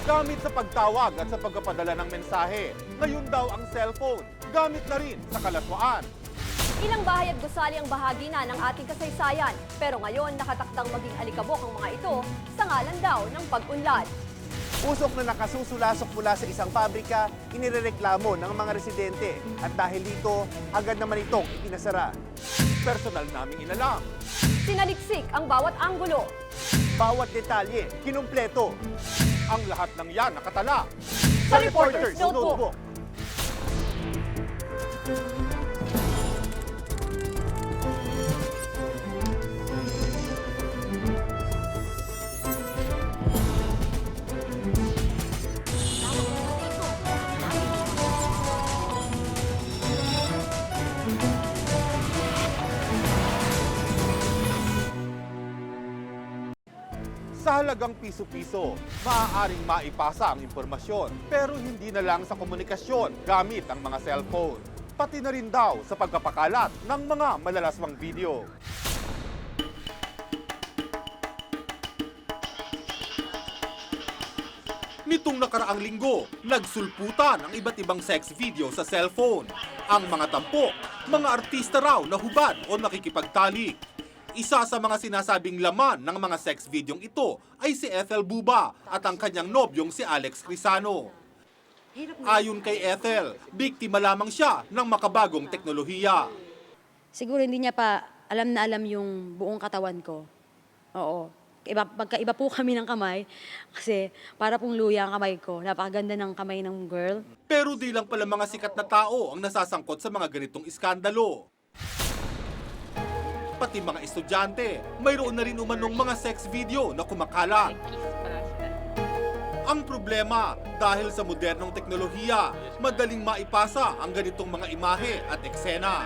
gamit sa pagtawag at sa pagpapadala ng mensahe. Ngayon daw ang cellphone, gamit na rin sa kalaswaan. Ilang bahay at gusali ang bahagi na ng ating kasaysayan. Pero ngayon, nakatakdang maging alikabok ang mga ito sa ngalan daw ng pag-unlad. Usok na nakasusulasok mula sa isang pabrika, inirereklamo ng mga residente. At dahil dito, agad naman itong ipinasara. Personal naming inalam. Sinaliksik ang bawat anggulo. Bawat detalye, kinumpleto. Ang lahat ng yan nakatala Sa Reporter's Notebook. Sa halagang piso-piso, maaaring maipasa ang impormasyon, pero hindi na lang sa komunikasyon gamit ang mga cellphone. Pati na rin daw sa pagpapakalat ng mga malalaswang video. Nitong nakaraang linggo, nagsulputan ang iba't ibang sex video sa cellphone. Ang mga tampok, mga artista raw na hubad o nakikipagtalik. Isa sa mga sinasabing laman ng mga sex videong ito ay si Ethel Buba at ang kanyang nobyong si Alex Crisano. Ayon kay Ethel, biktima lamang siya ng makabagong teknolohiya. Siguro hindi niya pa alam na alam yung buong katawan ko. Oo. Magkaiba po kami ng kamay kasi para pong luya ang kamay ko. Napakaganda ng kamay ng girl. Pero di lang pala mga sikat na tao ang nasasangkot sa mga ganitong iskandalo. Pati mga estudyante, mayroon na rin umanong mga sex video na kumakalat. Ang problema, dahil sa modernong teknolohiya, madaling maipasa ang ganitong mga imahe at eksena.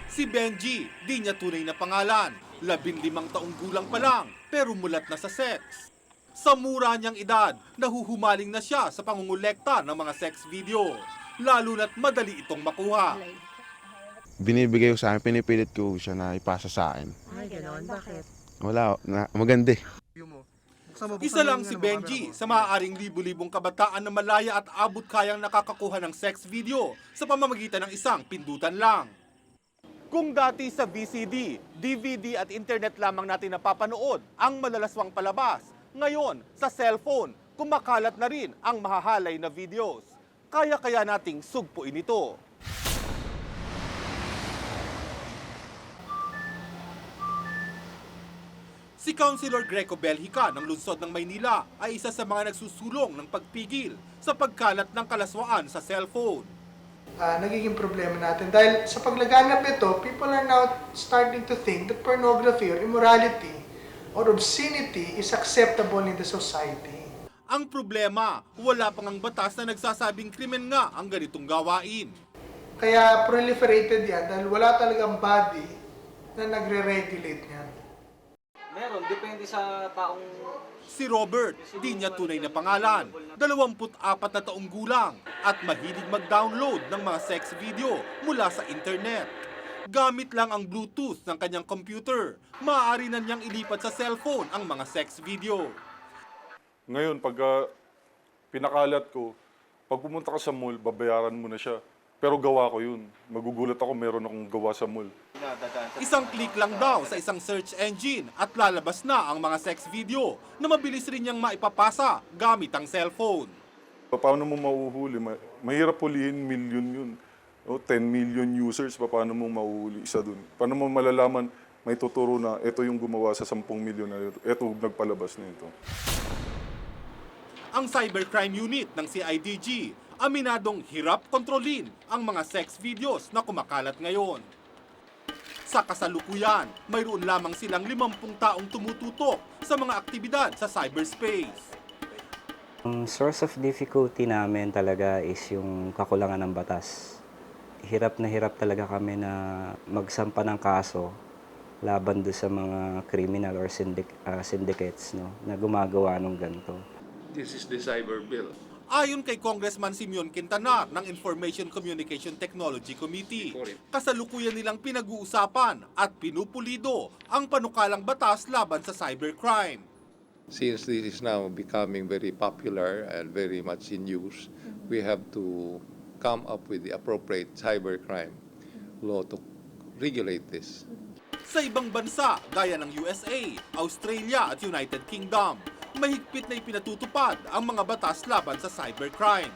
Si Benji, di niya tunay na pangalan. 15 taong gulang pa lang, pero mulat na sa sex. Sa mura niyang edad, nahuhumaling na siya sa pangungulekta ng mga sex video. Lalo na't madali itong makuha. Binibigay ko sa akin, pinipilit ko siya na ipasa sa akin. Ay, gano'n. Bakit? Wala, maganda eh. Isa lang si Benji sa maaaring libu-libong kabataan na malaya at abot kayang nakakakuha ng sex video sa pamamagitan ng isang pindutan lang. Kung dati sa VCD, DVD at internet lamang natin napapanood ang malalaswang palabas, ngayon sa cellphone, kumakalat na rin ang mahahalay na videos. Kaya nating sugpuin ito. Si Councilor Greco Belhica ng lungsod ng Maynila ay isa sa mga nagsusulong ng pagpigil sa pagkalat ng kalaswaan sa cellphone. Nagiging problema natin dahil sa paglaganap ito, people are now starting to think that pornography or immorality or obscenity is acceptable in the society. Ang problema, wala pang ang batas na nagsasabing krimen nga ang ganitong gawain. Kaya proliferated yan dahil wala talagang body na nagre-regulate niyan. Meron, depende sa taong... Si Robert, di niya tunay na pangalan, 24 na taong gulang at mahilig mag-download ng mga sex video mula sa internet. Gamit lang ang Bluetooth ng kanyang computer, maaari na niyang ilipat sa cellphone ang mga sex video. Ngayon, pag pinakalat ko, pag pumunta ka sa mall, babayaran mo na siya. Pero gawa ko yun. Magugulat ako, meron akong gawa sa mall. Isang click lang daw sa isang search engine at lalabas na ang mga sex video na mabilis rin niyang maipapasa gamit ang cellphone. Paano mo mauhuli? Mahirap hulihin, million yun. O, 10 million users, paano mo mauhuli isa dun? Paano mo malalaman, may tuturo na ito yung gumawa sa 10 million na ito, nagpalabas na ito. Ang Cybercrime Unit ng CIDG, aminadong hirap kontrolin ang mga sex videos na kumakalat ngayon. Sa kasalukuyan, mayroon lamang silang 50 taong tumututok sa mga aktibidad sa cyberspace. Ang source of difficulty namin talaga is yung kakulangan ng batas. Hirap na hirap talaga kami na magsampa ng kaso laban do sa mga criminal or syndicates na gumagawa ng ganito. This is the cyber bill. Ayon kay Congressman Simeon Quintanar ng Information Communication Technology Committee, kasalukuyan nilang pinag-uusapan at pinupulido ang panukalang batas laban sa cybercrime. Since this is now becoming very popular and very much in use, we have to come up with the appropriate cybercrime law to regulate this. Sa ibang bansa, gaya ng USA, Australia at United Kingdom, mahigpit na ipinatutupad ang mga batas laban sa cybercrimes.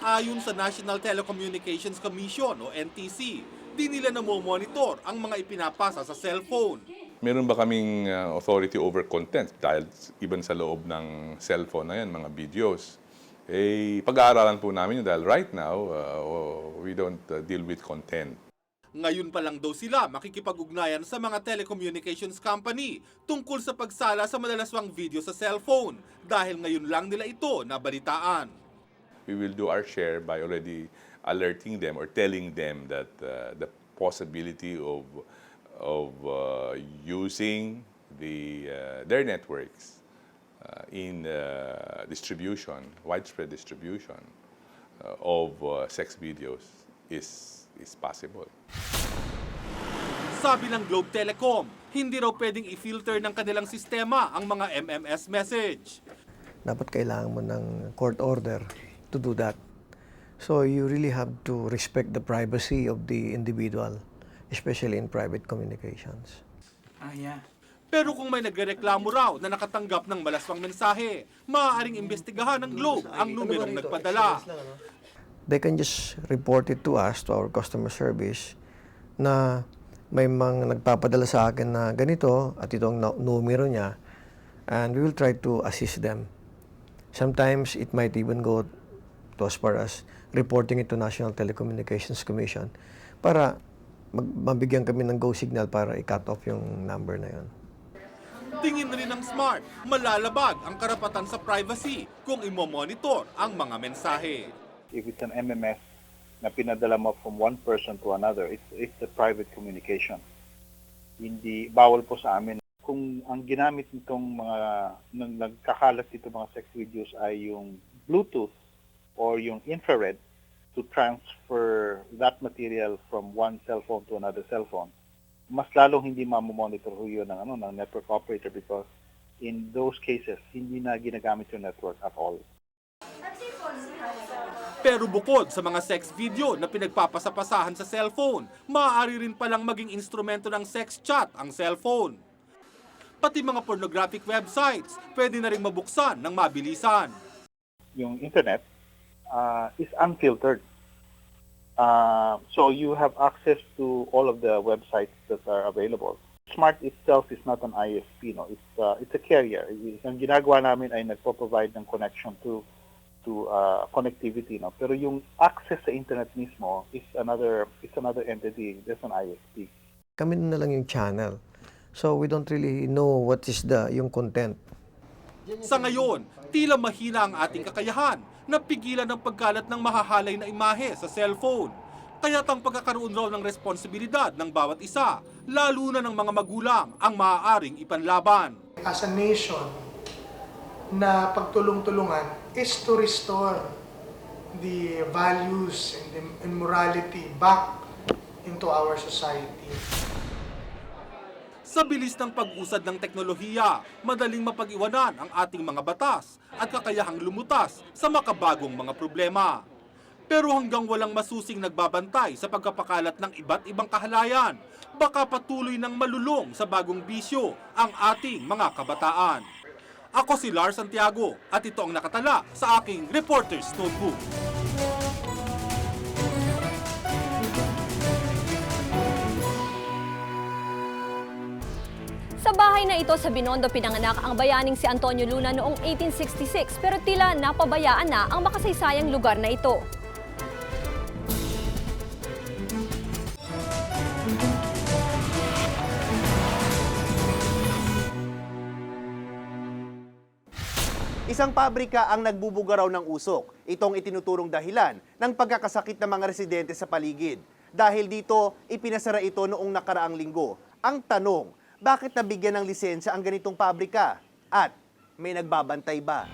Ayon sa National Telecommunications Commission o NTC, di nila namomonitor ang mga ipinapasa sa cellphone. Meron ba kaming authority over content dahil even sa loob ng cellphone na yan, mga videos? Pag-aaralan po namin yun dahil right now, we don't deal with content. Ngayon pa lang daw sila makikipag-ugnayan sa mga telecommunications company tungkol sa pagsala sa malalaswang video sa cellphone dahil ngayon lang nila ito nabalitaan. We will do our share by already alerting them or telling them that the possibility of using their networks in distribution, widespread distribution of sex videos is possible. Sabi ng Globe Telecom, hindi raw pwedeng i-filter ng kanilang sistema ang mga MMS message. Dapat kailangan mo ng court order to do that. So you really have to respect the privacy of the individual, especially in private communications. Pero kung may nagrereklamo raw na nakatanggap ng malaswang mensahe, maaaring imbestigahan ng Globe ang numerong nagpadala. They can just report it to us, to our customer service, na may mga nagpapadala sa akin na ganito at ito ang numero niya, and we will try to assist them. Sometimes it might even go to as far as reporting it to National Telecommunications Commission para mabigyan kami ng go signal para i-cut off yung number na yun. Tingin rin ng Smart, malalabag ang karapatan sa privacy kung imo-monitor ang mga mensahe. If it's an MMS na pinadala mo from one person to another, it's a private communication. Hindi, bawal po sa amin. Kung ang ginamit nitong mga, nagkakalat dito mga sex videos ay yung Bluetooth or yung infrared to transfer that material from one cell phone to another cell phone, mas lalong hindi mamomonitor ho yun ng network operator because in those cases, hindi na ginagamit yung network at all. Pero bukod sa mga sex video na pinagpapasapasahan sa cellphone, maaari rin palang maging instrumento ng sex chat ang cellphone. Pati mga pornographic websites, pwede na rin mabuksan ng mabilisan. Yung internet is unfiltered. So you have access to all of the websites that are available. Smart itself is not an ISP, no. It's a carrier. Ang ginagawa namin ay nagpo-provide ng connection to connectivity, no. Pero yung access sa internet mismo is another entity. That's an ISP. Kami na lang yung channel. So we don't really know what is yung content. Sa ngayon, tila mahina ang ating kakayahan na pigilan ang pagkalat ng mahahalay na imahe sa cellphone. Kaya't ang pagkakaroon raw ng responsibilidad ng bawat isa, lalo na ng mga magulang, ang maaaring ipanlaban. As a nation, na pagtulong-tulungan is to restore the values and morality back into our society. Sa bilis ng pag-usad ng teknolohiya, madaling mapag-iwanan ang ating mga batas at kakayahang lumutas sa makabagong mga problema. Pero hanggang walang masusing nagbabantay sa pagkapakalat ng iba't ibang kahalayan, baka patuloy ng malulong sa bagong bisyo ang ating mga kabataan. Ako si Lars Santiago at ito ang nakatala sa aking Reporter's Notebook. Sa bahay na ito sa Binondo pinanganak ang bayaning si Antonio Luna noong 1866 pero tila napabayaan na ang makasaysayang lugar na ito. Isang pabrika ang nagbubuga raw ng usok. Itong itinuturong dahilan ng pagkakasakit ng mga residente sa paligid. Dahil dito, ipinasara ito noong nakaraang linggo. Ang tanong, bakit nabigyan ng lisensya ang ganitong pabrika? At may nagbabantay ba?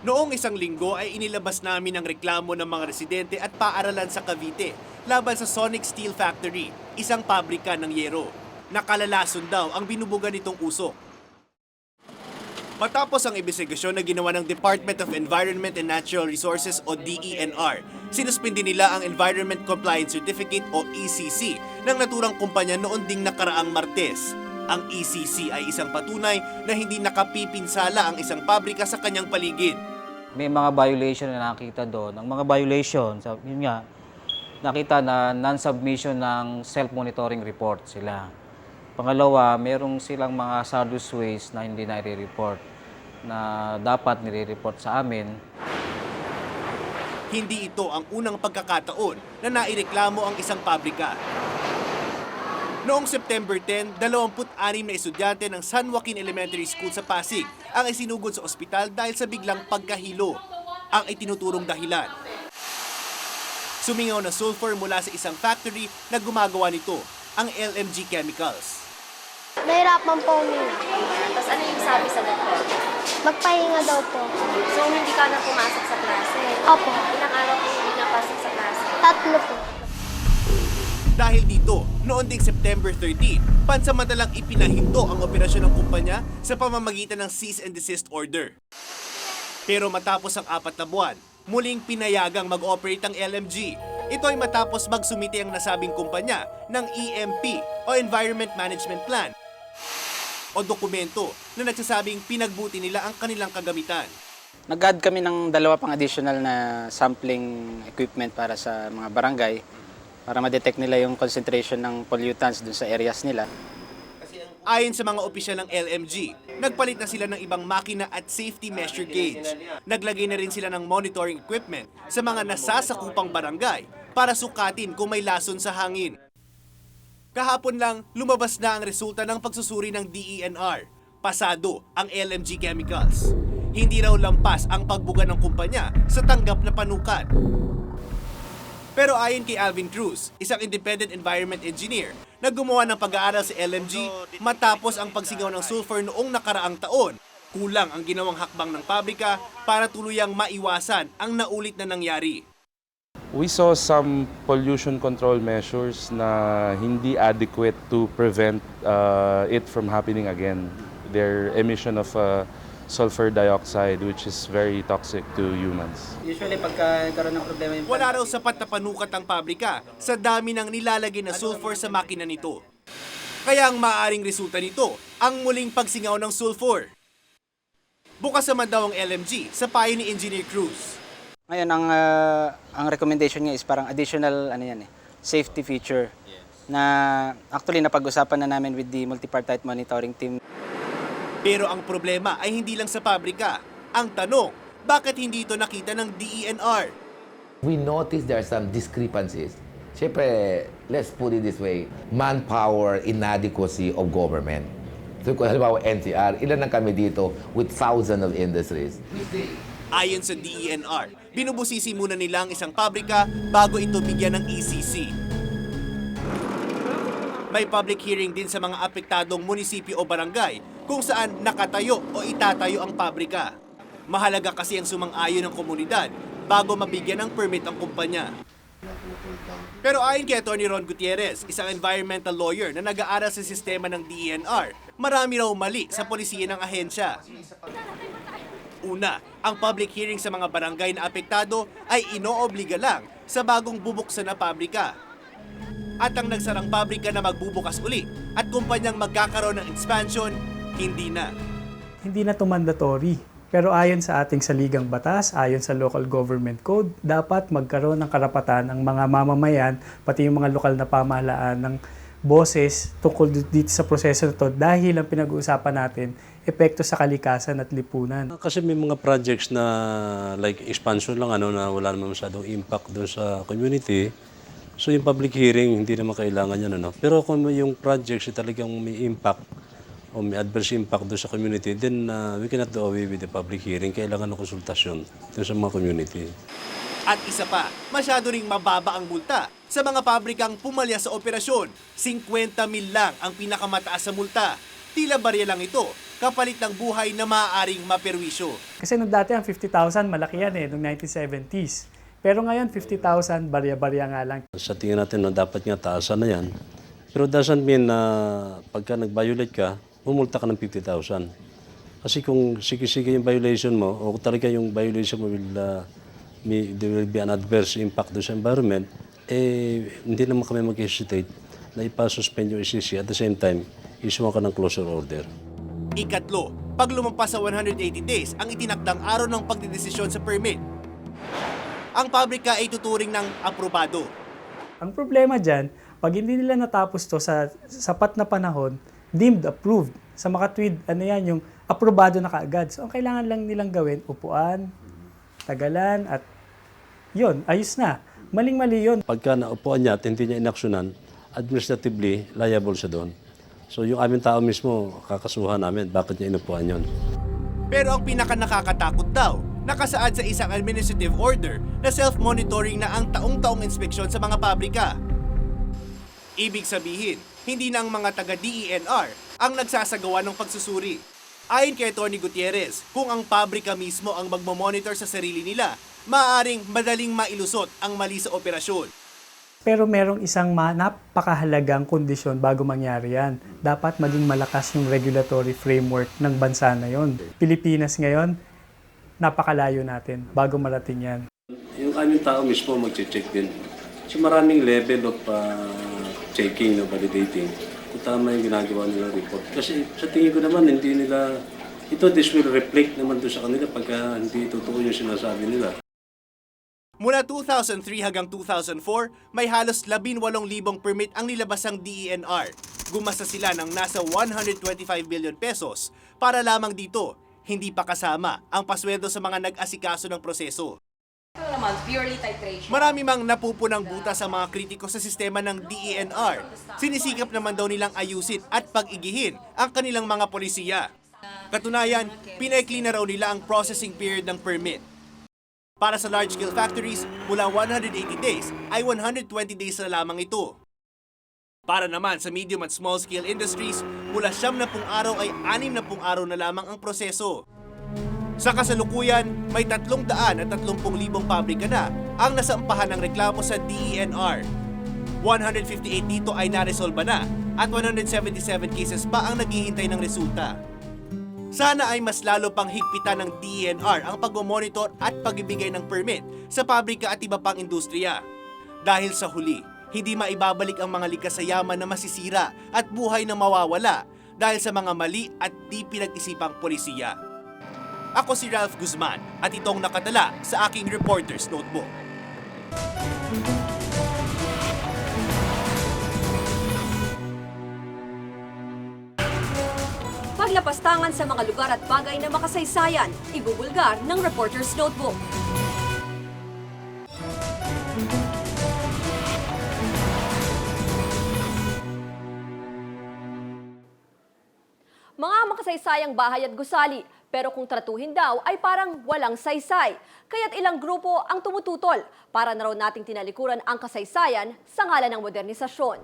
Noong isang linggo ay inilabas namin ang reklamo ng mga residente at paaralan sa Cavite laban sa Sonic Steel Factory, isang pabrika ng yero. Nakalalason daw ang binubuga nitong usok. Matapos ang investigasyon na ginawa ng Department of Environment and Natural Resources o DENR, sinuspindi nila ang Environment Compliance Certificate o ECC ng naturang kumpanya noon ding nakaraang Martes. Ang ECC ay isang patunay na hindi nakapipinsala ang isang pabrika sa kanyang paligid. May mga violation na nakita doon. Ang mga violation, yun nga, nakita na non-submission ng self-monitoring report sila. Pangalawa, merong silang mga hazardous waste na hindi nire-report na dapat nire-report sa amin. Hindi ito ang unang pagkakataon na naireklamo ang isang pabrika. Noong September 10, 26 na estudyante ng San Joaquin Elementary School sa Pasig ang isinugod sa ospital dahil sa biglang pagkahilo, ang itinuturong dahilan. Sumingaw na sulfur mula sa isang factory na gumagawa nito, ang LMG Chemicals. Nahirapan po uminom. Tapos ano yung sabi sa doktor? Magpahinga daw po. So, hindi ka na pumasok sa klase? Opo. Ilang araw po hindi napasok sa klase? 3 po. Dahil dito, noon ding September 13, pansamantalang ipinahinto ang operasyon ng kumpanya sa pamamagitan ng cease and desist order. Pero matapos ang 4 na buwan, muling pinayagang mag-operate ang LMG. Ito ay matapos magsumite ang nasabing kumpanya ng EMP o Environment Management Plan o dokumento na nagsasabing pinagbuti nila ang kanilang kagamitan. Nag-add kami ng 2 pang additional na sampling equipment para sa mga barangay para ma-detect nila yung concentration ng pollutants dun sa areas nila. Ayon sa mga opisyal ng LMG, nagpalit na sila ng ibang makina at safety measure gauge. Naglagay na rin sila ng monitoring equipment sa mga nasasakupang barangay para sukatin kung may lason sa hangin. Kahapon lang, lumabas na ang resulta ng pagsusuri ng DENR. Pasado ang LMG Chemicals. Hindi raw lampas ang pagbuga ng kumpanya sa tanggap na panukat. Pero ayon kay Alvin Cruz, isang independent environment engineer na gumawa ng pag-aaral sa LMG matapos ang pagsingaw ng sulfur noong nakaraang taon, kulang ang ginawang hakbang ng pabrika para tuluyang maiwasan ang naulit na nangyari. We saw some pollution control measures na hindi adequate to prevent it from happening again. Their emission of sulfur dioxide, which is very toxic to humans. Usually pagka nagkaroon ng problema yung... Wala raw sapat na panukat ang pabrika sa dami ng nilalagay na sulfur sa makina nito. Kaya ang maaaring resulta nito, ang muling pagsingaw ng sulfur. Bukas naman daw ang LMG sa payo ni Engineer Cruz. Ngayon, ang recommendation niya is parang additional safety feature na actually napag-usapan na namin with the multipartite monitoring team. Pero ang problema ay hindi lang sa pabrika. Ang tanong, bakit hindi ito nakita ng DENR? We noticed there are some discrepancies. Siyempre, let's put it this way, manpower inadequacy of government. So kung halimbawa NCR, ilan na kami dito with thousands of industries. Ayon sa DENR, binubusisi muna nila ang isang pabrika bago ito bigyan ng ECC. May public hearing din sa mga apektadong munisipyo o barangay kung saan nakatayo o itatayo ang pabrika. Mahalaga kasi ang sumang-ayon ng komunidad bago mabigyan ng permit ang kumpanya. Pero ayon kay Atty. Ron Gutierrez, isang environmental lawyer na nag-aaral sa sistema ng DENR, marami raw mali sa polisiya ng ahensya. Una, ang public hearing sa mga barangay na apektado ay inoobliga lang sa bagong bubuksan na pabrika. At ang nagsarang pabrika na magbubukas uli at kumpanyang magkakaroon ng expansion, hindi na. Hindi na ito mandatory. Pero ayon sa ating saligang batas, ayon sa Local Government Code, dapat magkaroon ng karapatan ang mga mamamayan, pati yung mga lokal na pamahalaan ng boses tungkol dito sa proseso na ito dahil ang pinag-uusapan natin, epekto sa kalikasan at lipunan. Kasi may mga projects na like expansion lang na wala naman masyadong impact doon sa community. So yung public hearing, hindi naman kailangan yan. Pero kung yung projects talagang may impact o may adverse impact doon sa community, then we cannot do away with the public hearing. Kailangan ng konsultasyon doon sa mga community. At isa pa, masyado ring mababa ang multa sa mga pabrikang pumalya sa operasyon. 50 mil lang ang pinakamataas sa multa. Tila barya lang ito, kapalit ng buhay na maaaring maperwisyo. Kasi nung dati ang 50,000, malaki yan noong 1970s. Pero ngayon, 50,000, barya-barya nga lang. Sa tingin natin, no, dapat nga taasan na yan. Pero doesn't mean na pagka nag-violate ka, mumulta ka ng 50,000. Kasi kung sige-sige yung violation mo, o talaga yung violation mo there will be an adverse impact doon sa environment, hindi naman kami mag-hesitate na ipasuspend yung ICC at the same time, isuwa ka ng closure order. Ikatlo, pag lumampas sa 180 days ang itinakdang araw ng pagdedesisyon sa permit, ang pabrika ay tuturing ng aprobado. Ang problema dyan, pag hindi nila natapos to sa sapat na panahon, deemed approved. Sa makatwid, yung aprobado na kaagad. So, ang kailangan lang nilang gawin, upuan, tagalan, at yun, ayos na. Maling-mali yun. Pagka naupuan niya at hindi niya inaksyonan, administratively liable siya doon. So yung aming tao mismo, kakasuhan namin, bakit niya inupuan yun. Pero ang pinaka-nakakatakot daw, nakasaad sa isang administrative order na self-monitoring na ang taong-taong inspeksyon sa mga pabrika. Ibig sabihin, hindi na ang mga taga-DENR ang nagsasagawa ng pagsusuri. Ayon kay Tony Gutierrez, kung ang pabrika mismo ang magmamonitor sa sarili nila, maaaring madaling mailusot ang mali sa operasyon. Pero merong isang napakahalagang kondisyon bago mangyari yan. Dapat maging malakas yung regulatory framework ng bansa na yon. Pilipinas ngayon, napakalayo natin bago marating yan. Yung aming tao mismo mag-check din. So maraming level of checking, validating, kung tama yung ginagawa nilang report. Kasi sa tingin ko naman, this will reflect naman doon sa kanila pagka hindi totoo yung sinasabi nila. Mula 2003 hanggang 2004, may halos 18,000 permit ang nilabas ng DENR. Gumasa sila ng nasa 125 billion pesos para lamang dito, hindi pa kasama ang pasweldo sa mga nag-asikaso ng proseso. Marami mang napupunang butas sa mga kritiko sa sistema ng DENR. Sinisikap naman daw nilang ayusin at pag-igihin ang kanilang mga polisiya. Katunayan, pinaikli na raw nila ang processing period ng permit. Para sa large-scale factories, mula 180 days ay 120 days na lamang ito. Para naman sa medium at small-scale industries, mula 70 araw ay 60 araw na lamang ang proseso. Sa kasalukuyan, may 330,000 pabrika na ang nasampahan ng reklamo sa DENR. 158 dito ay naresolba na at 177 cases pa ang naghihintay ng resulta. Sana ay mas lalo pang higpitan ng DENR ang pagmomonitor at pagbibigay ng permit sa pabrika at iba pang industriya. Dahil sa huli, hindi maibabalik ang mga likas sa yaman na masisira at buhay na mawawala dahil sa mga mali at di pinag-isipang polisiya. Ako si Ralph Guzman at itong nakatala sa aking Reporter's Notebook. Paglapastangan sa mga lugar at bagay na makasaysayan, ibubulgar ng Reporter's Notebook. Mga makasaysayang bahay at gusali, pero kung tratuhin daw ay parang walang saysay. Kaya't ilang grupo ang tumututol para na raw nating tinalikuran ang kasaysayan sa ngalan ng modernisasyon.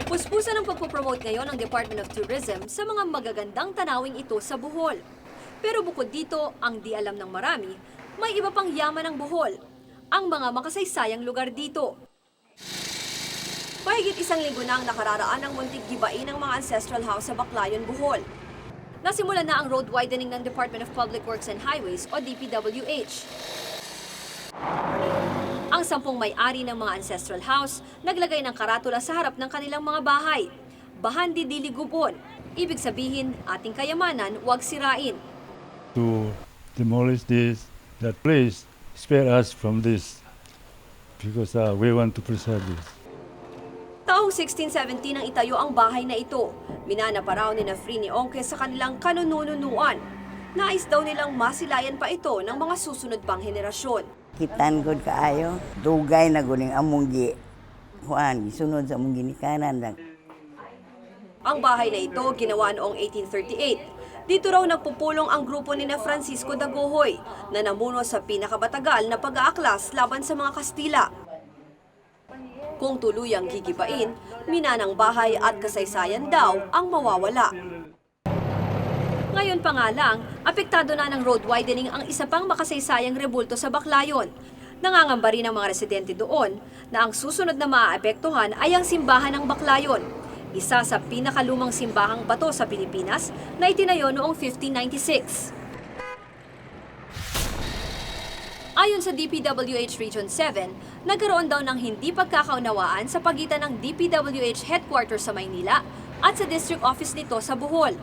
Puspusan ang pagpopromote ngayon ng Department of Tourism sa mga magagandang tanawing ito sa Bohol. Pero bukod dito, ang di alam ng marami, may iba pang yaman ng Bohol, ang mga makasaysayang lugar dito. Mahigit 1 linggo na ang nakararaan ng muntik gibain ng mga ancestral house sa Baclayon, Bohol. Nasimulan na ang road widening ng Department of Public Works and Highways o DPWH. Ang 10 may-ari ng mga ancestral house naglagay ng karatula sa harap ng kanilang mga bahay. Bahandi dili gubon. Ibig sabihin, ating kayamanan huwag sirain. To demolish that place, spare us from this because we want to preserve this. Taong 1617 nang itayo ang bahay na ito. Minana pa raw ni Nafri ni Ongke sa kanilang kanununuan. Nais daw nilang masilayan pa ito ng mga susunod pang henerasyon. Kitan gud kaayo, dugay na guning among Juan, gisunod sa among ginikanan lang. Ang bahay na ito ginawa noong 1838. Dito raw nagpupulong ang grupo ni na Francisco Dagohoy na namuno sa pinakabatagal na pag-aaklas laban sa mga Kastila. Kung tuluyang gigibain, minanang bahay at kasaysayan daw ang mawawala. Ngayon pa nga lang, apektado na ng road widening ang isa pang makasaysayang rebulto sa Baclayon. Nangangamba rin ang mga residente doon na ang susunod na maaapektuhan ay ang simbahan ng Baclayon, isa sa pinakalumang simbahang bato sa Pilipinas na itinayo noong 1596. Ayon sa DPWH Region 7, nagkaroon daw ng hindi pagkakaunawaan sa pagitan ng DPWH headquarters sa Maynila at sa district office nito sa Bohol.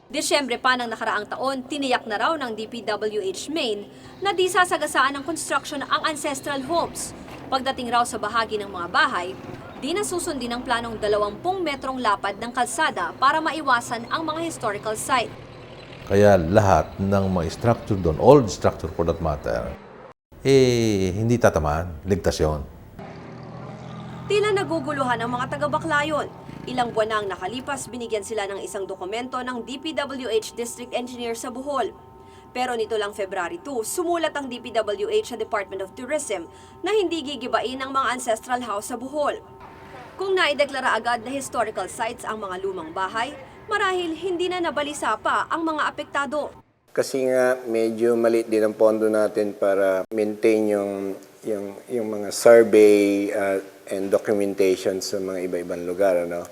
Desyembre pa ng nakaraang taon, tiniyak na raw ng DPWH Maine na di sasagasaan ng construction ang ancestral homes. Pagdating raw sa bahagi ng mga bahay, di nasusundin ang planong 20 metrong lapad ng kalsada para maiwasan ang mga historical site. Kaya lahat ng mga structure doon, old structure for that matter, hindi tatamaan, ligtas yun. Tila naguguluhan ang mga taga-Baclayon. Ilang buwan na ang nakalipas, binigyan sila ng isang dokumento ng DPWH District Engineer sa Bohol. Pero nito lang February 2, sumulat ang DPWH sa Department of Tourism na hindi gigibain ang mga ancestral house sa Bohol. Kung naideklara agad na historical sites ang mga lumang bahay, marahil hindi na nabalisa pa ang mga apektado. Kasi nga medyo maliit din ang pondo natin para maintain yung mga survey and documentation sa mga iba-ibang lugar, ano?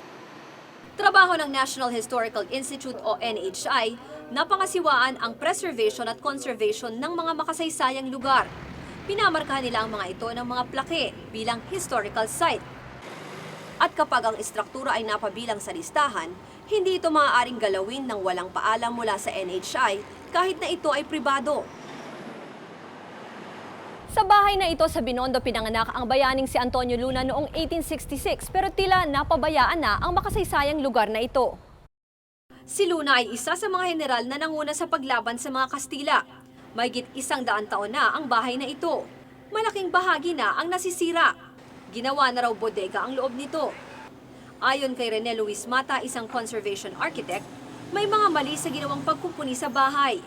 Trabaho ng National Historical Institute o NHI na pangasiwaan ang preservation at conservation ng mga makasaysayang lugar. Pinamarkahan nila ang mga ito ng mga plake bilang historical site. At kapag ang istruktura ay napabilang sa listahan, hindi ito maaaring galawin ng walang paalam mula sa NHI kahit na ito ay pribado. Sa bahay na ito sa Binondo pinanganak ang bayaning si Antonio Luna noong 1866 pero tila napabayaan na ang makasaysayang lugar na ito. Si Luna ay isa sa mga general na nanguna sa paglaban sa mga Kastila. Mahigit 100 taon na ang bahay na ito. Malaking bahagi na ang nasisira. Ginawa na raw bodega ang loob nito. Ayon kay Rene Luis Mata, isang conservation architect, may mga mali sa ginawang pagkumpuni sa bahay.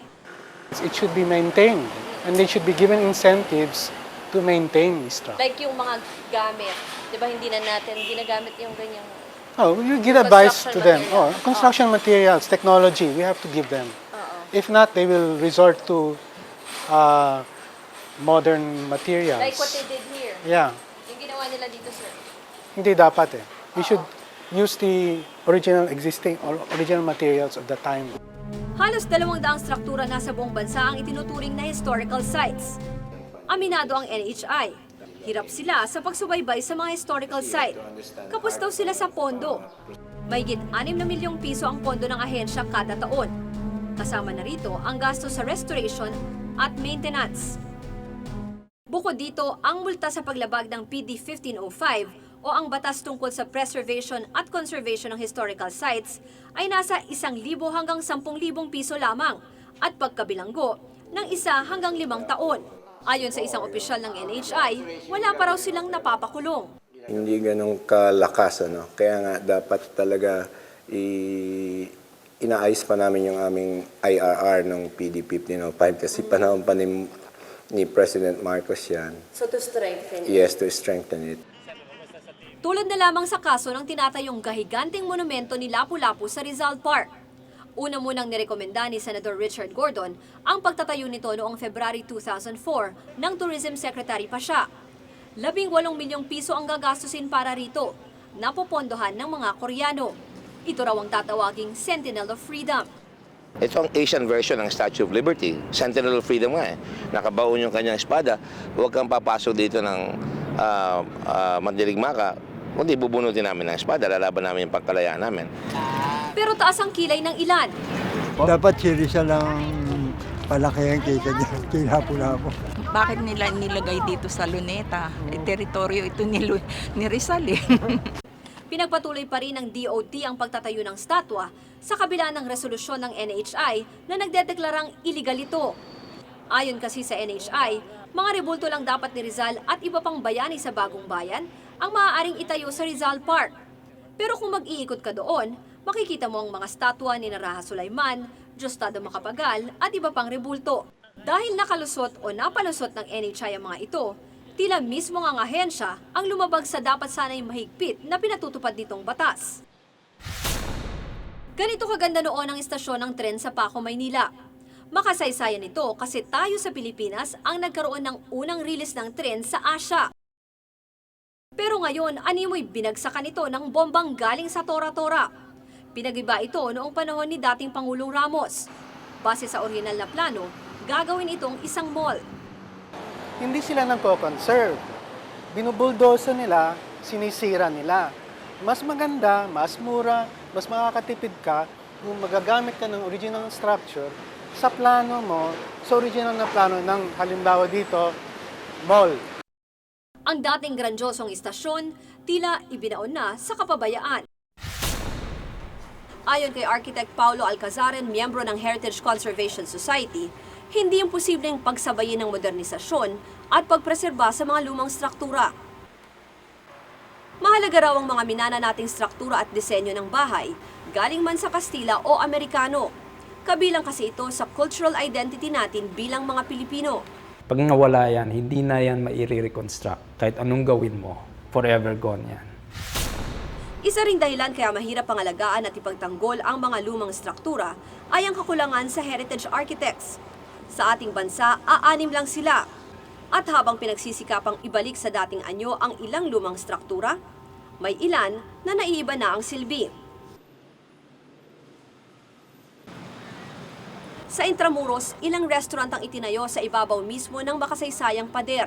It should be maintained and they should be given incentives to maintain this stuff. Like yung mga gamit, di ba hindi na natin ginagamit yung ganyang... Oh, you give advice to them. Construction materials, technology, we have to give them. If not, they will resort to modern materials. Like what they did here. Yeah. Yung ginawa nila dito, sir. Hindi dapat eh. We should use the original materials of the time. Halos 200 struktura na sa buong bansa ang itinuturing na historical sites. Aminado ang NHI. Hirap sila sa pagsubaybay sa mga historical site. Kapos daw sila sa pondo. Mahigit 6 na milyong piso ang pondo ng ahensya kada taon. Kasama na rito ang gasto sa restoration at maintenance. Bukod dito, ang multa sa paglabag ng PD 1505 o ang batas tungkol sa preservation at conservation ng historical sites ay nasa 1,000 hanggang 10,000 piso lamang at pagkabilanggo ng 1 hanggang 5 taon. Ayon sa isang opisyal ng NHI, wala pa raw silang napapakulong. Hindi ganun kalakas, ano? Kaya nga dapat talaga inaayos pa namin yung aming IRR ng PD 1505 kasi panahon pa ni President Marcos yan. So to strengthen it? Yes, to strengthen it. Tulad na lamang sa kaso ng tinatayong gahiganting monumento ni Lapu-Lapu sa Rizal Park. Una munang nirekomenda ni Senator Richard Gordon ang pagtatayo nito noong February 2004 ng Tourism Secretary pa siya. 18 milyong piso ang gagastusin para rito, napopondohan ng mga Koreano. Ito raw ang tatawaging Sentinel of Freedom. Ito ang Asian version ng Statue of Liberty. Sentinel of Freedom nga eh. Nakabaon yung kanyang espada. Huwag kang papasok dito ng mandirigmaka. Kundi bubunutin namin ng espada. Lalaban namin yung pagkalayaan namin. Pero taas ang kilay ng ilan. Dapat sili siya ng palakihan kay Lapu-Lapu. Bakit nila nilagay dito sa Luneta? Teritoryo ito ni Rizal eh. Pinagpatuloy pa rin ng DOT ang pagtatayo ng statwa sa kabila ng resolusyon ng NHI na nagdedeklarang iligal ito. Ayon kasi sa NHI, mga rebulto lang dapat ni Rizal at iba pang bayani sa Bagong Bayan ang maaaring itayo sa Rizal Park. Pero kung mag-iikot ka doon, makikita mo ang mga statwa ni Raha Sulaiman, Diosdado Macapagal at iba pang rebulto. Dahil nakalusot o napalusot ng NHI ang mga ito, tila mismo ang ahensya ang lumabag sa dapat sanay mahigpit na pinatutupad nitong batas. Ganito kaganda noon ang istasyon ng tren sa Paco, Maynila. Makasaysayan ito kasi tayo sa Pilipinas ang nagkaroon ng unang release ng tren sa Asia. Pero ngayon, animoy binagsakan ito ng bombang galing sa Tora-Tora. Pinag-iba ito noong panahon ni dating Pangulong Ramos. Base sa orihinal na plano, gagawin itong isang mall. Hindi sila nagko-conserve. Binubuldoso nila, sinisira nila. Mas maganda, mas mura, mas makakatipid ka kung magagamit ka ng original structure sa plano mo, sa original na plano ng halimbawa dito, mall. Ang dating grandiosong istasyon, tila ibinaon na sa kapabayaan. Ayon kay Architect Paulo Alcazaren, miyembro ng Heritage Conservation Society, hindi imposibleng pagsabayin ng modernisasyon at pagpreserba sa mga lumang struktura. Mahalaga raw ang mga minana nating struktura at disenyo ng bahay, galing man sa Kastila o Amerikano. Kabilang kasi ito sa cultural identity natin bilang mga Pilipino. Pag nawala yan, hindi na yan maire-reconstruct. Kahit anong gawin mo, forever gone yan. Isa ring dahilan kaya mahirap pangalagaan at ipagtanggol ang mga lumang struktura ay ang kakulangan sa heritage architects. Sa ating bansa, 6 lang sila. At habang pinagsisikapang ibalik sa dating anyo ang ilang lumang struktura, may ilan na naiiba na ang silbi. Sa Intramuros, ilang restaurant ang itinayo sa ibabaw mismo ng makasaysayang pader.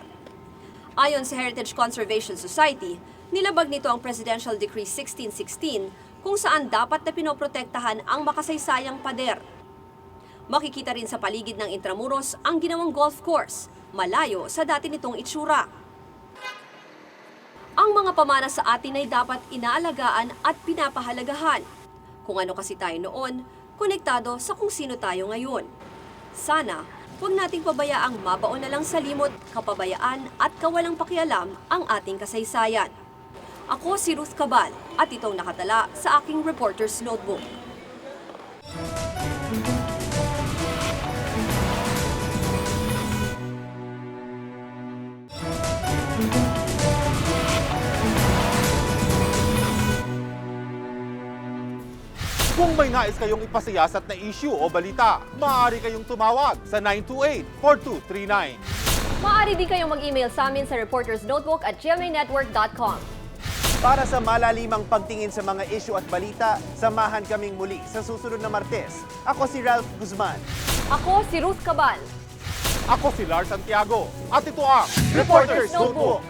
Ayon sa Heritage Conservation Society, nilabag nito ang Presidential Decree 1616 kung saan dapat na pinoprotektahan ang makasaysayang pader. Makikita rin sa paligid ng Intramuros ang ginawang golf course, malayo sa dati nitong itsura. Ang mga pamana sa atin ay dapat inaalagaan at pinapahalagahan. Kung ano kasi tayo noon, konektado sa kung sino tayo ngayon. Sana, huwag nating pabayaang mabaon na lang sa limot, kapabayaan at kawalang pakialam ang ating kasaysayan. Ako si Ruth Cabal at itong nakatala sa aking Reporter's Notebook. Kung may nais kayong ipasiyasat na issue o balita, maaari kayong tumawag sa 928-4239. Maaari din kayong mag-email sa amin sa reportersnotebook@gmanetwork.com. Para sa malalimang pagtingin sa mga issue at balita, samahan kaming muli sa susunod na Martes. Ako si Ralph Guzman. Ako si Ruth Cabal. Ako si Lars Santiago. At ito ang Reporter's Notebook.